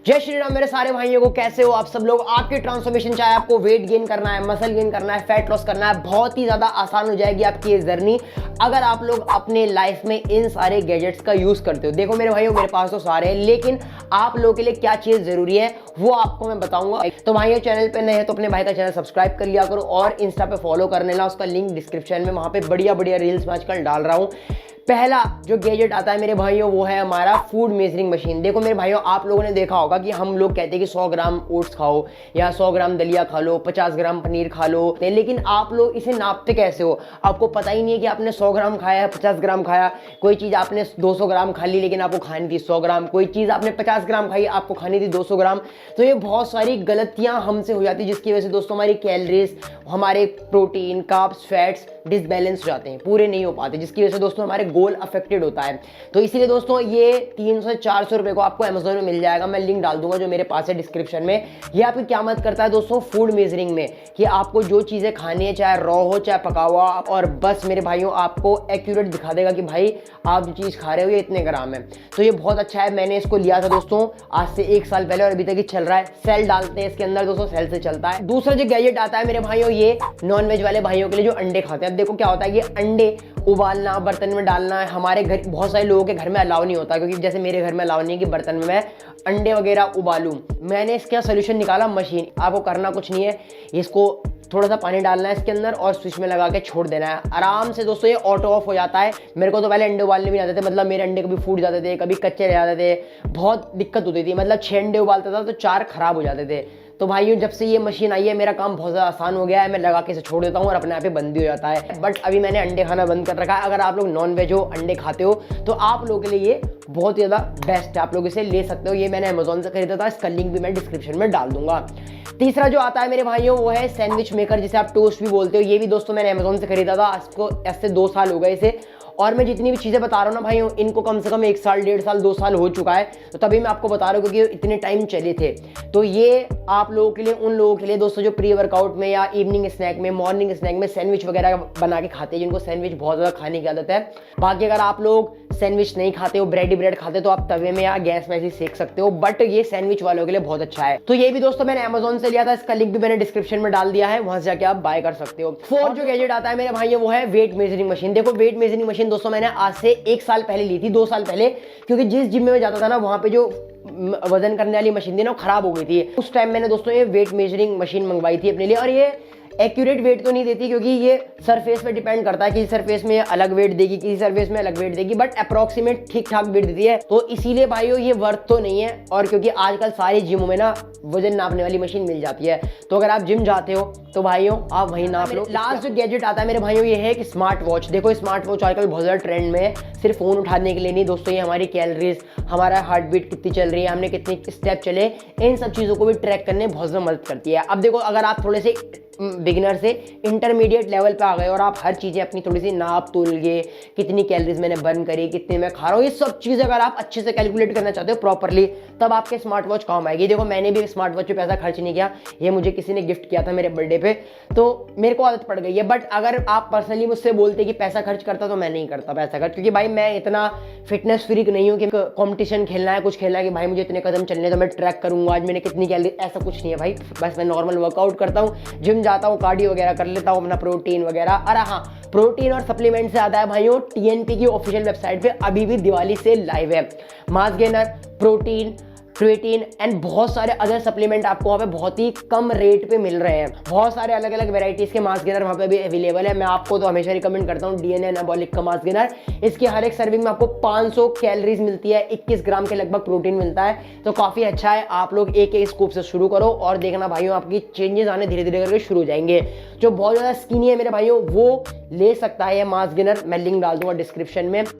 जय श्री राम मेरे सारे भाइयों को, कैसे हो आप सब लोग। आपकी ट्रांसफॉर्मेशन, चाहे आपको वेट गेन करना है, मसल गेन करना है, फैट लॉस करना है, बहुत ही ज्यादा आसान हो जाएगी आपकी ये जर्नी अगर आप लोग अपने लाइफ में इन सारे गैजेट्स का यूज करते हो। देखो मेरे भाइयों, मेरे पास तो सारे हैं, लेकिन आप लोगों के लिए क्या चीज जरूरी है वो आपको मैं बताऊंगा। तो भाइयों, चैनल पे नए हैं तो अपने भाई का चैनल सब्सक्राइब कर लिया करो और इंस्टा पे फॉलो करने ला, उसका लिंक डिस्क्रिप्शन में, वहां पे बढ़िया बढ़िया रील्स मैं आजकल डाल रहा हूँ। पहला जो गैजेट आता है मेरे भाइयों वो है हमारा फूड मेजरिंग मशीन। देखो मेरे भाइयों, आप लोगों ने देखा होगा कि हम लोग कहते हैं कि 100 ग्राम ओट्स खाओ या 100 ग्राम दलिया खा लो, 50 ग्राम पनीर खा लो, लेकिन आप लोग इसे नापते कैसे हो? आपको पता ही नहीं है कि आपने 100 ग्राम खाया है, 50 ग्राम खाया। कोई चीज़ आपने 200 ग्राम खा ली लेकिन आपको खानी थी 100 ग्राम। कोई चीज़ आपने 50 ग्राम खाई, आपको खानी थी 200 ग्राम। तो ये बहुत सारी गलतियां हमसे हो जाती है, जिसकी वजह से दोस्तों हमारी कैलोरीज, हमारे प्रोटीन, कार्ब्स, फैट्स डिसबैलेंस हो जाते हैं, पूरे नहीं हो पाते, जिसकी वजह से दोस्तों हमारे गोल अफेक्टेड होता है। तो इसीलिए दोस्तों ये 300-400 रुपए को आपको अमेजोन में मिल जाएगा। मैं लिंक डाल दूंगा जो मेरे पास है डिस्क्रिप्शन में। ये आपकी क्या मदद करता है दोस्तों फूड मेजरिंग में, कि आपको जो चीजें खानी है, चाहे रॉ हो चाहे पका हुआ, और बस मेरे भाइयों आपको एक्यूरेट दिखा देगा कि भाई आप जो चीज खा रहे हो ये इतने ग्राम है। तो ये बहुत अच्छा है। मैंने इसको लिया था दोस्तों आज से 1 साल पहले और अभी तक ये चल रहा है। सेल डालते हैं इसके अंदर दोस्तों, सेल से चलता है। दूसरा जो गैजेट आता है मेरे भाइयों, ये नॉन वेज वाले भाइयों के लिए जो अंडे खाते हैं। अब देखो क्या होता है, ये अंडे उबालना, बर्तन में डालना है, हमारे घर बहुत सारे लोगों के घर में अलाउ नहीं होता, क्योंकि जैसे मेरे घर में अलाउ नहीं है कि बर्तन में मैं अंडे वगैरह उबालूं। मैंने इसका सोल्यूशन निकाला, मशीन। आपको करना कुछ नहीं है, इसको थोड़ा सा पानी डालना है इसके अंदर और स्विच में लगा के छोड़ देना है। आराम से दोस्तों ये ऑटो ऑफ हो जाता है। मेरे को तो पहले अंडे उबालने भी नहीं आते थे, मतलब मेरे अंडे कभी फूट जाते थे, कभी कच्चे रह जाते थे, बहुत दिक्कत होती थी। मतलब 6 अंडे उबालता था तो 4 खराब हो जाते थे। तो भाइयों, जब से ये मशीन आई है मेरा काम बहुत ज़्यादा आसान हो गया है। मैं लगा के इसे छोड़ देता हूँ और अपने आप ही बंद भी हो जाता है। बट अभी मैंने अंडे खाना बंद कर रखा है। अगर आप लोग नॉन वेज हो, अंडे खाते हो, तो आप लोगों के लिए ये बहुत ही ज़्यादा बेस्ट है, आप लोग इसे ले सकते हो। ये मैंने अमेजोन से खरीदा था, इसका लिंक भी मैं डिस्क्रिप्शन में डाल दूंगा। तीसरा जो आता है मेरे भाइयों वो है सैंडविच मेकर, जिसे आप टोस्ट भी बोलते हो। ये भी दोस्तों मैंने अमेजोन से खरीदा था, इसको ऐसे 2 साल हो गए इसे। और मैं जितनी भी चीज़ें बता रहा हूँ ना भाइयों, इनको कम से कम 1 साल, 1.5 साल, 2 साल हो चुका है। तो तभी मैं आपको बता रहा हूँ क्योंकि इतने टाइम चले थे। तो ये आप लोगों के लिए, उन लोगों के लिए दोस्तों जो प्री वर्कआउट में या इवनिंग स्नैक में, मॉर्निंग स्नैक में सैंडविच वगैरह बना के खाते हैं, जिनको सैंडविच बहुत ज़्यादा खाने की आदत है। बाकी अगर आप लोग सैंडविच नहीं खाते हो, ब्रेड ही ब्रेड खाते हो, तो आप तवे में या गैस में ऐसे सेक सकते हो। बट ये सैंडविच वालों के लिए बहुत अच्छा है। तो ये भी दोस्तों मैंने अमेजोन से लिया था, इसका लिंक भी मैंने डिस्क्रिप्शन में डाल दिया है, वहां से जाके आप बाय कर सकते हो। फोर्थ जो गैजेट आता है मेरे भाइयों वो है वेट मेजरिंग मशीन। देखो वेट मेजरिंग मशीन दोस्तों मैंने आज से 1 साल पहले ली थी, 2 साल पहले, क्योंकि जिस जिम में मैं जाता था ना, वहां पे जो वजन करने वाली मशीन थी ना, वो खराब हो गई थी। उस टाइम मैंने दोस्तों ये वेट मेजरिंग मशीन मंगवाई थी अपने लिए। और ये एक्यूरेट वेट तो नहीं देती, क्योंकि ये सरफेस पे डिपेंड करता है, किसी सरफेस में अलग वेट देगी, किसी सरफेस में अलग वेट देगी, बट अप्रोक्सीमेट ठीक ठाक वेट देती है। तो इसीलिए भाइयों ये वर्थ तो नहीं है। और क्योंकि आजकल सारी जिमों में ना वजन नापने वाली मशीन मिल जाती है, तो अगर आप जिम जाते हो तो भाइयों आप वहीं नाप लो। लास्ट जो गैजेट आता है मेरे भाइयों ये है कि स्मार्ट वॉच। देखो स्मार्ट वॉच आजकल बहुत ज़्यादा ट्रेंड में है, सिर्फ फोन उठाने के लिए नहीं दोस्तों, ये हमारी कैलोरीज, हमारा हार्ट बीट कितनी चल रही है, हमने कितनी स्टेप चले, इन सब चीज़ों को भी ट्रैक करने में बहुत ज़्यादा मदद करती है। अब देखो, अगर आप थोड़े से बिगिनर से इंटरमीडिएट लेवल पे आ गए और आप हर चीज़ें अपनी थोड़ी सी नाप तोल के, कितनी कैलोरीज मैंने बर्न करी, कितने मैं खा रहा हूँ, ये सब चीज़ें अगर आप अच्छे से कैलकुलेट करना चाहते हो प्रॉपरली, तब आपके स्मार्ट वॉच काम आएगी। देखो मैंने भी स्मार्ट वॉच पे पैसा खर्च नहीं किया, ये मुझे किसी ने गिफ्ट किया था मेरे बर्थडे पे, तो मेरे को आदत पड़ गई है। बट अगर आप पर्सनली मुझसे बोलते कि पैसा खर्च करता, तो मैं नहीं करता पैसा खर्च, क्योंकि भाई मैं इतना फिटनेस फ्रीक नहीं हूँ कि कॉम्पिटिशन खेलना है, कुछ खेलना है कि भाई मुझे इतने कदम चलने तो मैं ट्रैक करूँगा आज मैंने कितनी कैलोरी, ऐसा कुछ नहीं है भाई। बस मैं नॉर्मल वर्कआउट करता हूँ, जिम जाता हूँ, कार्डियो वगैरह कर लेता हूँ, अपना प्रोटीन वगैरह। और हाँ, प्रोटीन और सप्लीमेंट से आता है भाइयों, टीएनपी की ऑफिशियल वेबसाइट पे अभी भी दिवाली सेल लाइव है। Mass gainer, protein, creatine and बहुत सारे अदर सप्लीमेंट आपको वहाँ पे बहुत ही कम रेट पे मिल रहे हैं। बहुत सारे अलग अलग वेराइटीज के मास गेनर वहाँ पे भी अवेलेबल है। मैं आपको तो हमेशा रिकमेंड करता हूँ डीएनए एनाबॉलिक का मास गेनर। इसकी हर एक सर्विंग में आपको 500 कैलोरीज मिलती है, 21 ग्राम के लगभग प्रोटीन मिलता है, तो काफी अच्छा है। आप लोग एक स्कूप से शुरू करो और देखना भाइयों आपकी चेंजेस आने धीरे धीरे करके शुरू हो जाएंगे। जो बहुत ज्यादा स्किनी है मेरे भाइयों वो ले सकता है ये मास गेनर, मैं लिंक डाल दूंगा डिस्क्रिप्शन में।